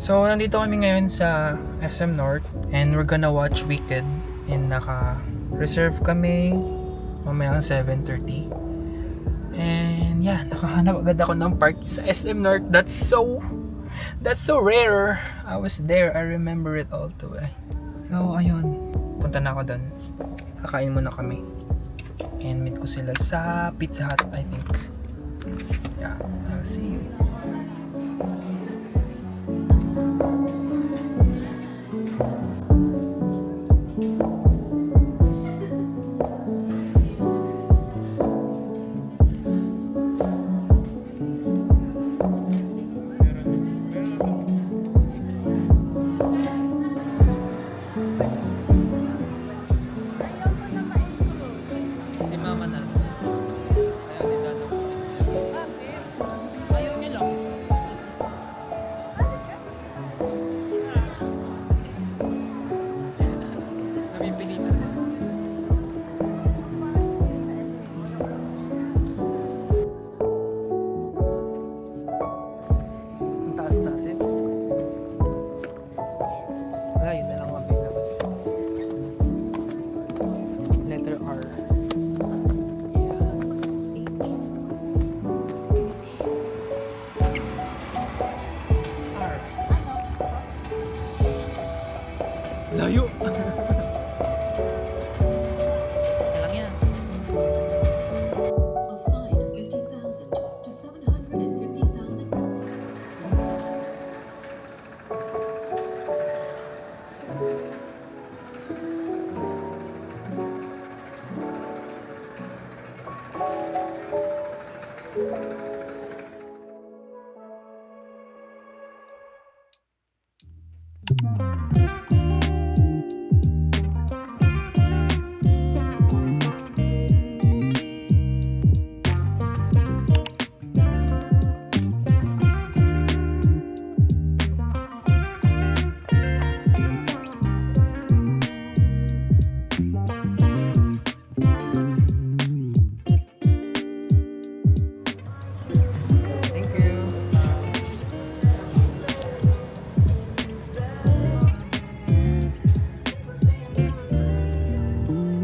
So, nandito kami ngayon sa SM North and we're gonna watch Wicked and naka-reserve kami mamayang 7:30. And yeah, nakahanap agad ako ng park sa SM North. That's so rare. I was there. I remember it all too eh. So, ayun. Punta na ako doon. Kakain muna kami. And meet ko sila sa Pizza Hut, I think. Yeah, I'll see you. Si Mama na. Ayaw din daw. Ayaw niya lang. Napipilitan. Ang taas natin. Wala, yun na lang available. Letter R. Layo! Lang yan. A fine of 50,000 to 750,000 pesos. Thank you.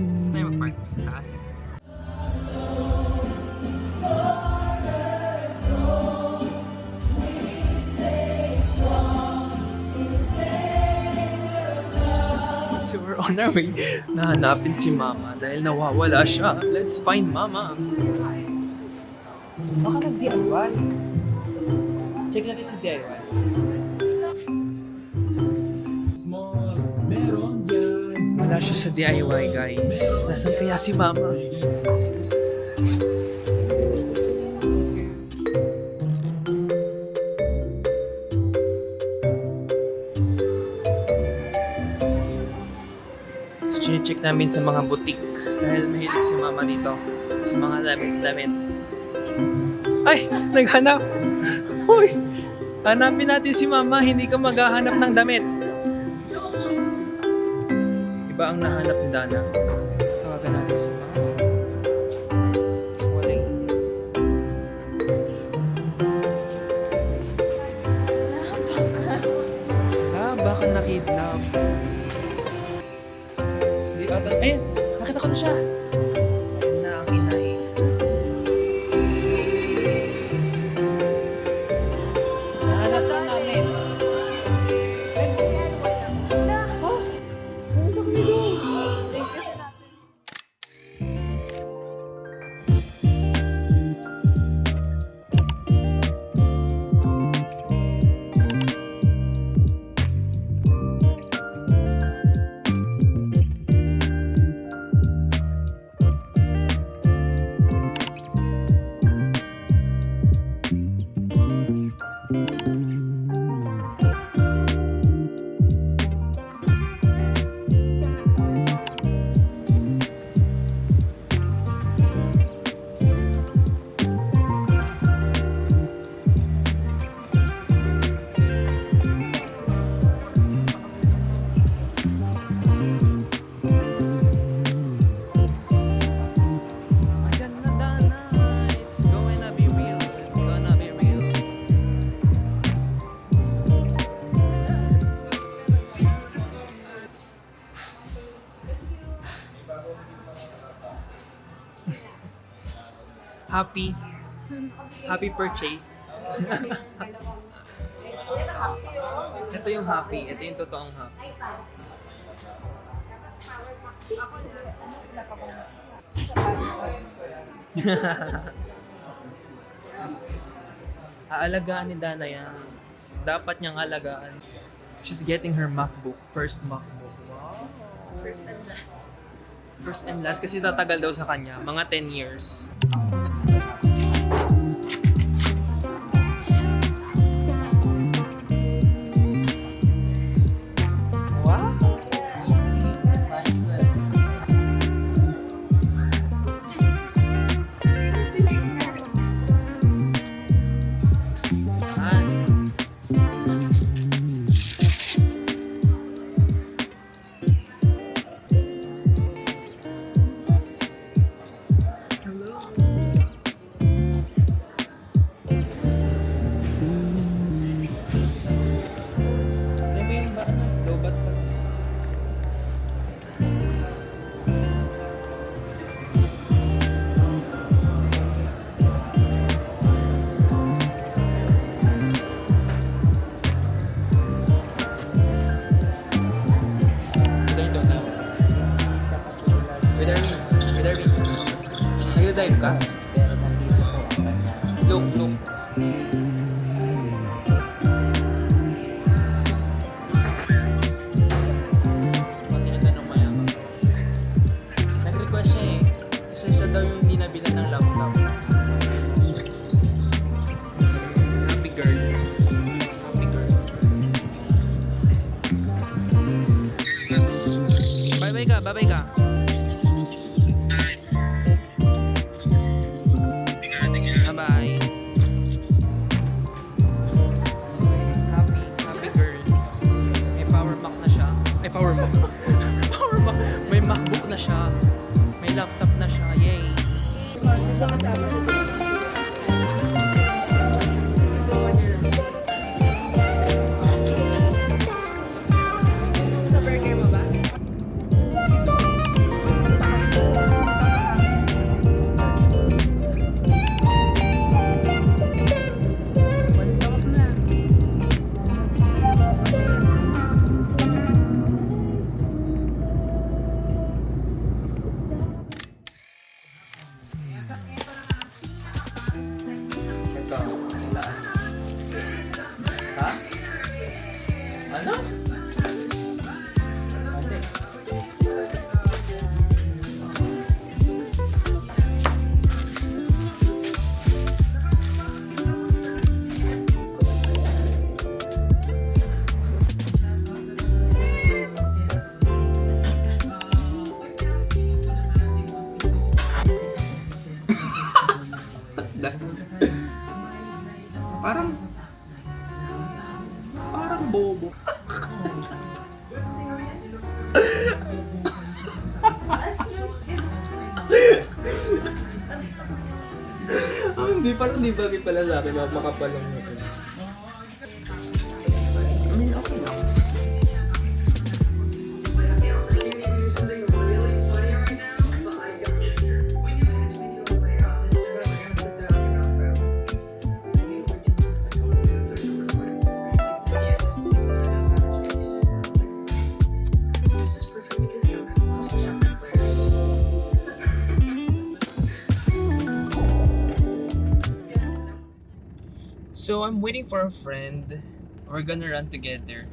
Saan tayo mag-park? Sa taas? So we're on our way na hanapin si Mama dahil nawawala siya. Let's find Mama. Baka nag-DIY. Check natin sa DIY. Wala siya sa DIY, guys. Nasaan kaya si Mama? So, chine-check namin sa mga boutique dahil mahilig si Mama dito sa mga damit-damit. Ay! Naghanap! Hoy! Hanapin natin si Mama, hindi ka maghahanap ng damit. Iba ang nahanap ni Dana. Tawagan natin si Mama. Wala eh. Baka nakidnap. Hindi ata. Ayun! Nakita ko na siya! Ayun na ang inay. Nahanap na namin. Happy purchase. Ito yung happy. Ito yung totoong happy. Aalagaan ni Dana yan. Dapat niyang alagaan. She's getting her MacBook. First MacBook. Wow. First and last. Kasi tatagal daw sa kanya. Mga 10 years. Wow. Nagda-dive ka? Look. Pati na tanong mayaman. Nag-request siya eh. Kasi siya daw yung hindi nabilan ng laptop. Happy girl. Happy girl. Bye-bye ka. Bye. Happy girl. May power Mac na siya. May power Mac. Power Mac. May MacBook na siya. May laptop na siya. Yay. Sa burger mo ba? Ha? Ano? Parang bobo. Hindi, parang di bagay pala sa akin. Makapalong nito. I mean, okay lang. So I'm waiting for a friend. We're gonna run together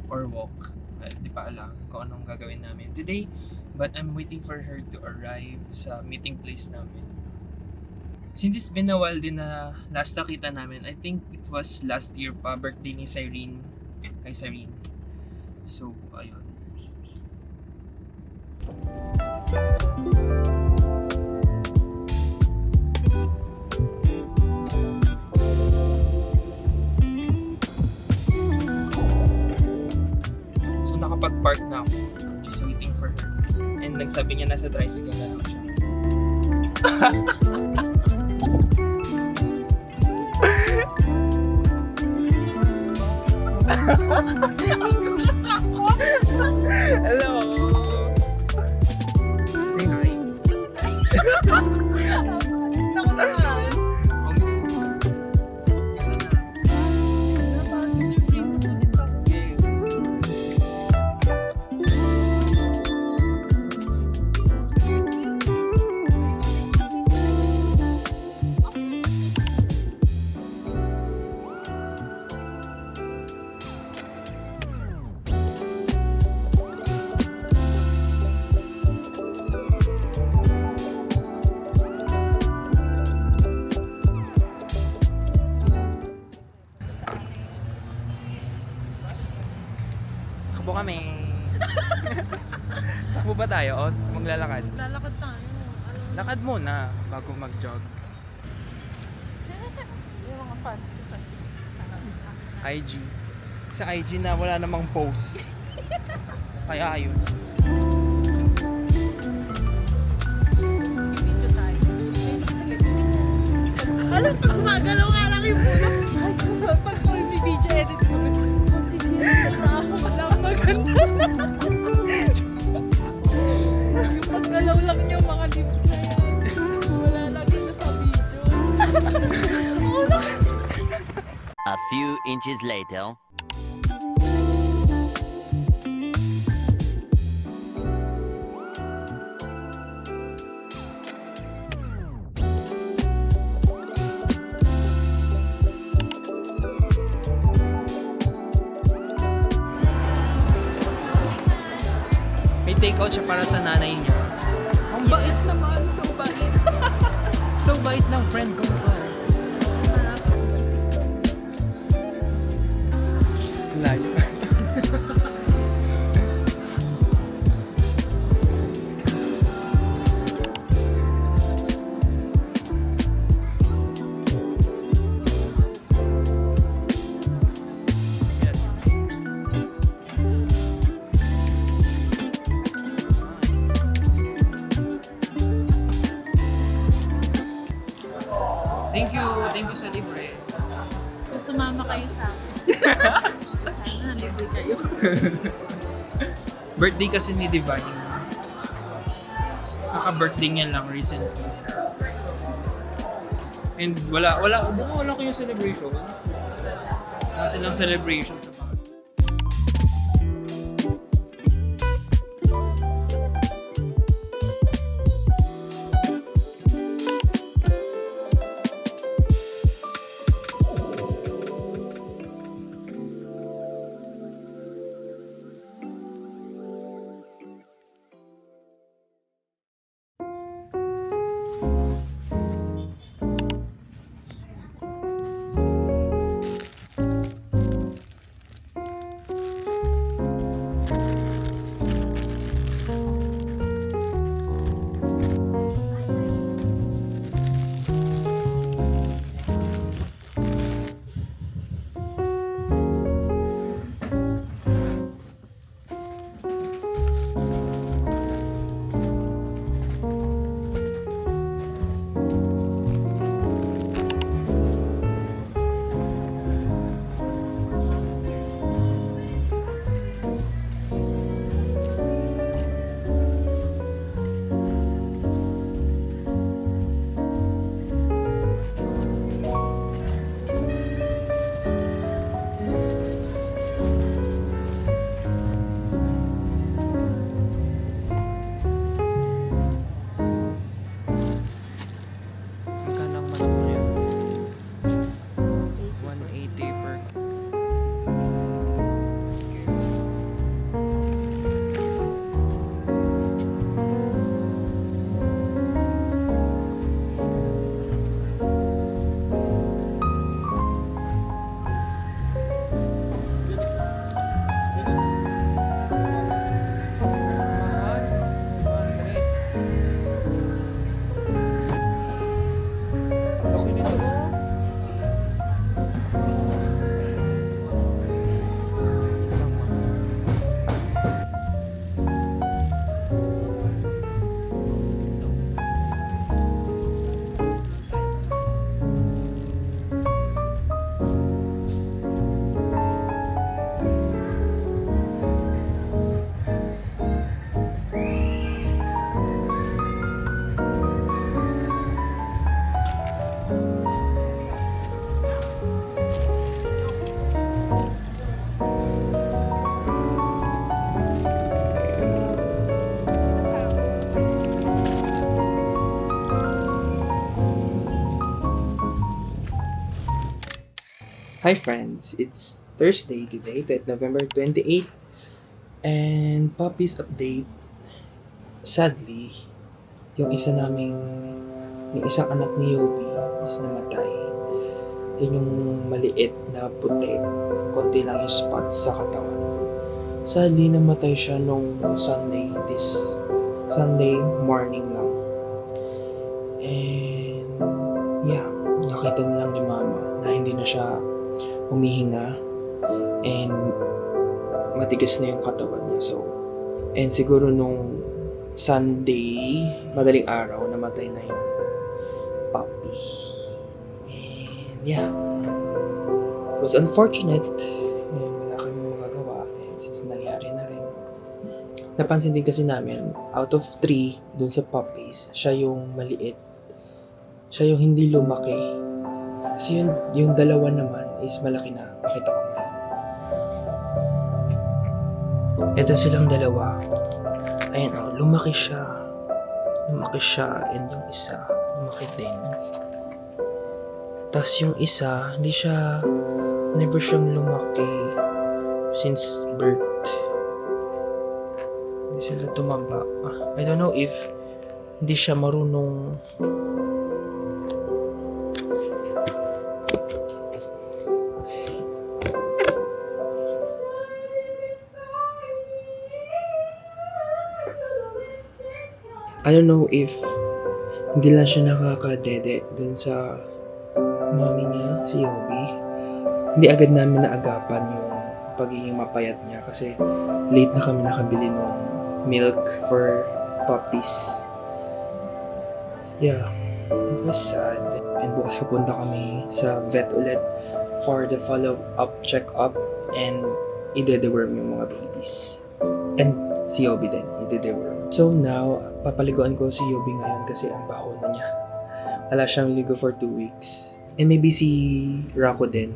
or walk. Di pa alam kung anong gagawin namin today. But I'm waiting for her to arrive sa meeting place namin. Since it's been a while din na last nakita namin, I think it was last year pa, birthday ni Cyrene. Kay Cyrene. So, ayun. Nakapag-park na ako. I'm just waiting for her. And nagsabi niya nasa tricycle na lang siya. Hello! Say hi. Takbo kami. Takbo ba tayo o maglalakad? Lalakad tayo. Lakad muna bago mag-jog. Yung mga fans. IG. Sa IG na wala namang post. Kaya ayun. Video tayo. Alam, pag gumagalaw nga lang yung puno. Ay, so, pag po yung video edit ko, kung sige na ako, wala akong maganda. Yung paggalaw lang yung mga lips na yan. Wala lang yun sa video. Oo na. A few inches later. May take-out siya para sa nanay niya. Ang bait naman. So bait. So bait ng friend ko to. Layo. Thank you sa libre. Kung sumama kayo sa akin. Sana libre kayo. Birthday kasi ni Divine. Kaka-birthday niya lang recently. And wala kayong celebration. Wala silang celebration sa bahay. Hi friends, it's Thursday today, November 28th, and puppies update. Sadly, yung isang anak ni Yobi is namatay. Yun yung maliit na puti, konti lang yung spots sa katawan. Sadly, namatay siya nung Sunday. This Sunday morning lang. And yeah, nakita na lang ni Mama na hindi na siya humihinga and matigas na yung katawan niya. So, and siguro nung Sunday, madaling araw, namatay na yung puppy. And yeah, it was unfortunate. And wala kami magagawa. And since nangyari na rin, napansin din kasi namin, out of 3 dun sa puppies, siya yung maliit. Siya yung hindi lumaki. Kasi yung dalawa naman is malaki na. Pakita ko ngayon. Ito silang dalawa. Ayan o, lumaki siya. Lumaki siya. And yung isa, lumaki din. Tapos yung isa, never siyang lumaki since birth. Hindi sila tumaba. I don't know if hindi siya marunong I don't know if hindi lang siya nakakadede dun sa mommy niya, si Yobi. Hindi agad namin naagapan yung pagiging mapayat niya kasi late na kami nakabili ng milk for puppies. Yeah, it was sad. And bukas pupunta kami sa vet ulit for the follow-up check-up and ide-deworm yung mga babies. And si Yobi din, ide-deworm. So now, papaliguan ko si Yobi ngayon kasi ang baho na niya. Wala siyang ligo for 2 weeks. And maybe si Rako din.